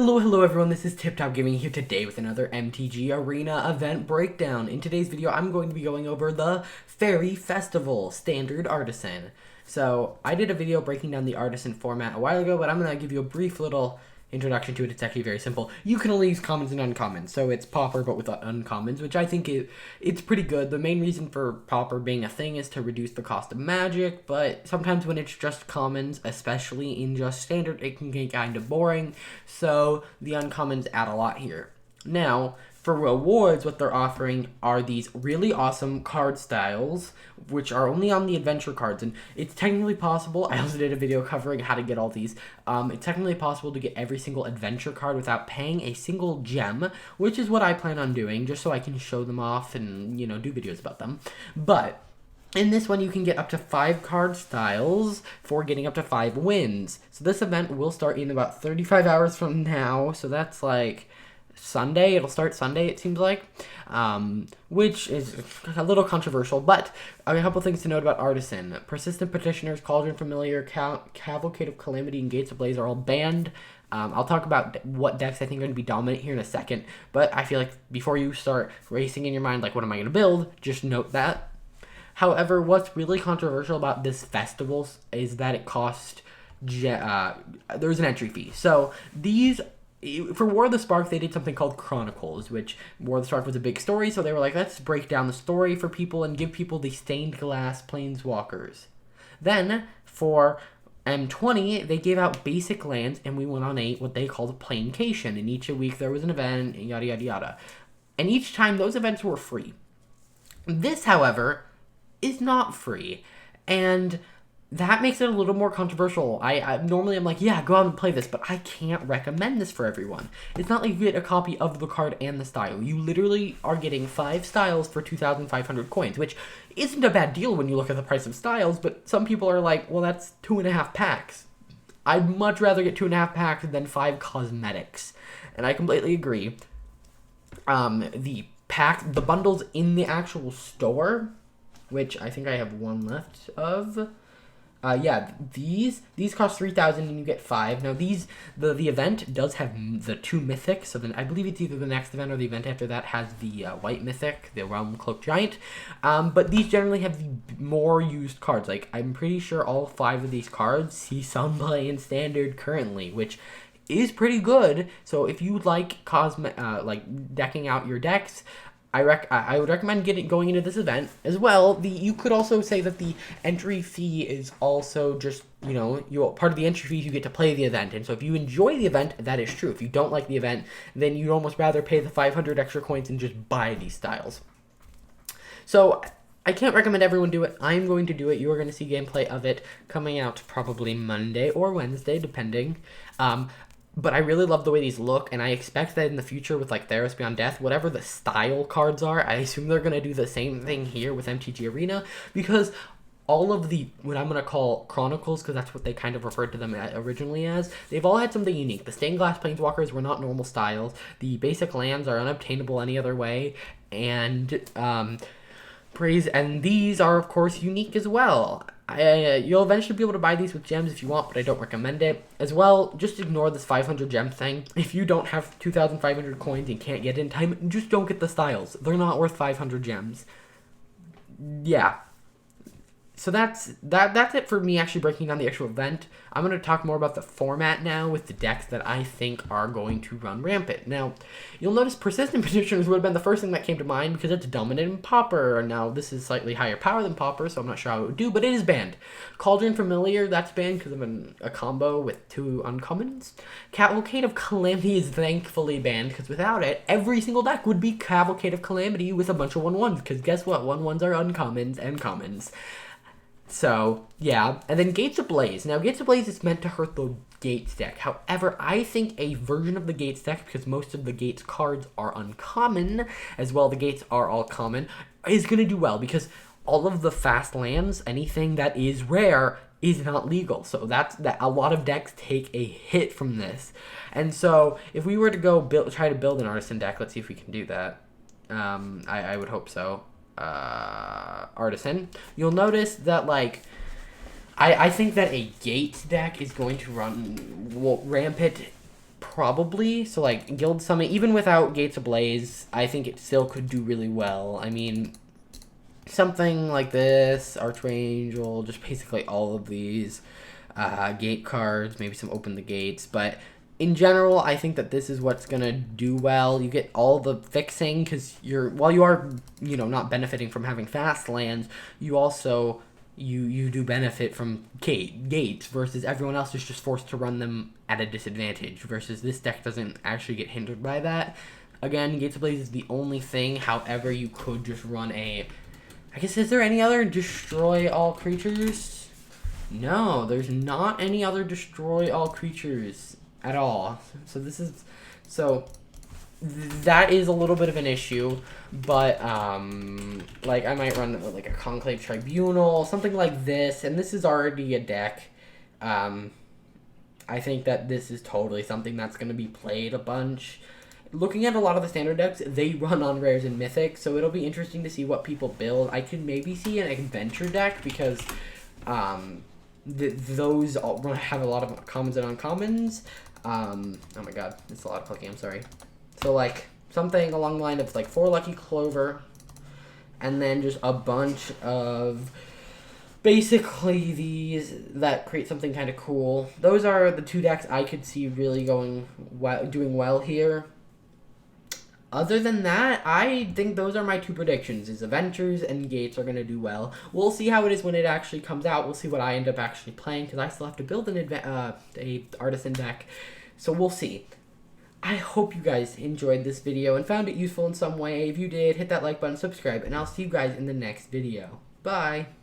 Hello everyone, this is Tip Top Gaming here today with another MTG Arena event breakdown. In today's video, I'm going to be going over the Fairy Festival Standard Artisan. So, I did a video breaking down the Artisan format a while ago, but I'm going to give you a brief little introduction to it. It's actually very simple. You can only use commons and uncommons, so it's Pauper but with uncommons, which I think it's pretty good. The main reason for Pauper being a thing is to reduce the cost of magic, but sometimes when it's just commons, especially in just standard, it can get kind of boring, so the uncommons add a lot here. Now, for rewards, what they're offering are these really awesome card styles, which are only on the adventure cards, and it's technically possible. I also did a video covering how to get all these. It's technically possible to get every single adventure card without paying a single gem, which is what I plan on doing, just so I can show them off and, do videos about them. But in this one, you can get up to 5 card styles for getting up to 5 wins. So this event will start in about 35 hours from now, so that's like Sunday. It'll start Sunday, it seems like, which is a little controversial, but a couple things to note about Artisan. Persistent Petitioners, Cauldron Familiar, Cavalcade of Calamity, and Gates of Blaze are all banned. I'll talk about what decks I think are going to be dominant here in a second, but I feel like before you start racing in your mind, like, what am I going to build, just note that. However, what's really controversial about this festival is that it costs, there's an entry fee. So these, for War of the Spark, they did something called Chronicles, which War of the Spark was a big story, so they were like, let's break down the story for people and give people the stained glass planeswalkers. Then, for M20, they gave out basic lands, and we went on what they called a planecation, and each week there was an event, and yada yada yada. And each time, those events were free. This, however, is not free, and that makes it a little more controversial. I normally I'm like, yeah, go out and play this, but I can't recommend this for everyone. It's not like you get a copy of the card and the style. You literally are getting 5 styles for 2,500 coins, which isn't a bad deal when you look at the price of styles, but some people are like, well, that's 2.5 packs. I'd much rather get 2.5 packs than 5 cosmetics, and I completely agree. The bundles in the actual store, which I think I have one left of. These cost 3,000 and you get 5. Now the event does have the 2 mythics, so then I believe it's either the next event or the event after that has the white mythic, the Realm Cloak Giant. But these generally have the more used cards. Like, I'm pretty sure all 5 of these cards see some play in Standard currently, which is pretty good. So if you like like decking out your decks, I would recommend going into this event as well. You could also say that the entry fee is also just, part of the entry fee, you get to play the event. And so if you enjoy the event, that is true. If you don't like the event, then you'd almost rather pay the 500 extra coins and just buy these styles. So I can't recommend everyone do it. I'm going to do it. You are going to see gameplay of it coming out probably Monday or Wednesday, depending. But I really love the way these look, and I expect that in the future with, like, Theros Beyond Death, whatever the style cards are, I assume they're going to do the same thing here with MTG Arena, because all of what I'm going to call Chronicles, because that's what they kind of referred to them originally as, they've all had something unique. The Stained Glass Planeswalkers were not normal styles, the basic lands are unobtainable any other way, and these are, of course, unique as well. You'll eventually be able to buy these with gems if you want, but I don't recommend it. As well, just ignore this 500 gem thing. If you don't have 2,500 coins and can't get in time, just don't get the styles. They're not worth 500 gems. Yeah. So that's it for me actually breaking down the actual event. I'm going to talk more about the format now with the decks that I think are going to run rampant. Now, you'll notice Persistent Petitioners would have been the first thing that came to mind because it's dominant in Pauper. Now, this is slightly higher power than Pauper, so I'm not sure how it would do, but it is banned. Cauldron Familiar, that's banned because of a combo with 2 uncommons. Cavalcade of Calamity is thankfully banned because without it, every single deck would be Cavalcade of Calamity with a bunch of 1/1s because guess what? 1/1s are uncommons and commons. So, yeah. And then Gates of Blaze. Now, Gates of Blaze is meant to hurt the Gates deck. However, I think a version of the Gates deck, because most of the Gates cards are uncommon, as well the Gates are all common, is going to do well, because all of the fast lands, anything that is rare, is not legal. So that a lot of decks take a hit from this. And so, if we were to try to build an Artisan deck, let's see if we can do that. I would hope so. Artisan, you'll notice that, like, I think that a Gates deck is going to run rampant Probably. So, like, Guild Summit, even without Gates Ablaze, I think it still could do really well. I mean, something like this, Archangel, just basically all of these gate cards, maybe some Open the Gates, but in general, I think that this is what's going to do well. You get all the fixing, because while you are, not benefiting from having fast lands, you also, you do benefit from gates, versus everyone else is just forced to run them at a disadvantage, versus this deck doesn't actually get hindered by that. Again, Gates of Blaze is the only thing, however, you could just run I guess, is there any other destroy all creatures? No, there's not any other destroy all creatures at all. That is a little bit of an issue, but like I might run like a Conclave Tribunal, something like this, and this is already a deck. I think that this is totally something that's going to be played a bunch. Looking at a lot of the standard decks, they run on rares and mythics, so it'll be interesting to see what people build. I could maybe see an adventure deck, because those have a lot of commons and uncommons. Oh my god, it's a lot of clicking, I'm sorry. So, like, something along the line of, like, 4 Lucky Clover, and then just a bunch of basically these that create something kind of cool. Those are the 2 decks I could see really doing well here. Other than that, I think those are my 2 predictions, is Adventures and Gates are going to do well. We'll see how it is when it actually comes out. We'll see what I end up actually playing, because I still have to build a Artisan deck. So we'll see. I hope you guys enjoyed this video and found it useful in some way. If you did, hit that like button, subscribe, and I'll see you guys in the next video. Bye!